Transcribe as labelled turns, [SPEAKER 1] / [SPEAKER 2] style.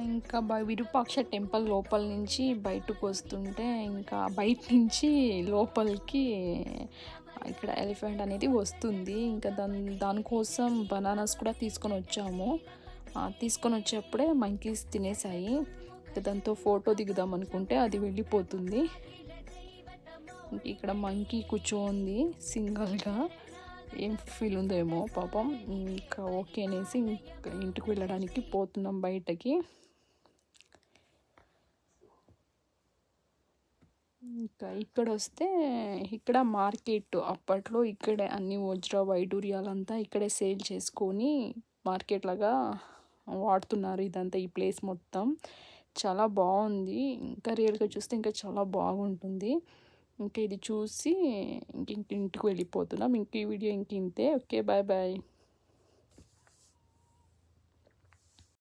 [SPEAKER 1] ఇంకా విరూపాక్ష టెంపుల్ లోపల నుంచి బయటకు వస్తుంటే, ఇంకా బయట నుంచి లోపలికి ఇక్కడ ఎలిఫెంట్ అనేది వస్తుంది. ఇంకా దానికోసం బనానాస్ కూడా తీసుకొనొచ్చాము. తీసుకొనొచ్చేప్పుడే మంకీస్ తినేసాయి. దాంతో ఫోటో దిగుదాం అనుకుంటే అది వెళ్ళిపోతుంది. ఇక్కడ మంకీ కూర్చోంది సింగిల్‌గా. ఏం ఫీల్ ఉందో ఏమో పాపం. ఇంకా ఓకే అనేసి ఇంటికి వెళ్ళడానికి పోతున్నాం బయటకి. ఇంకా ఇక్కడొస్తే ఇక్కడ మార్కెట్. అప్పట్లో ఇక్కడే అన్ని వజ్ర వైడూర్యాలంతా ఇక్కడే సేల్ చేసుకొని మార్కెట్ లాగా వాడుతున్నారు. ఇదంతా ఈ ప్లేస్ మొత్తం చాలా బాగుంది. ఇంకా రియల్గా చూస్తే ఇంకా చాలా బాగుంటుంది. ఇంకా ఇది చూసి ఇంటికి వెళ్ళిపోతున్నాం. ఇంక ఈ వీడియో ఇంతే. Okay, bye bye.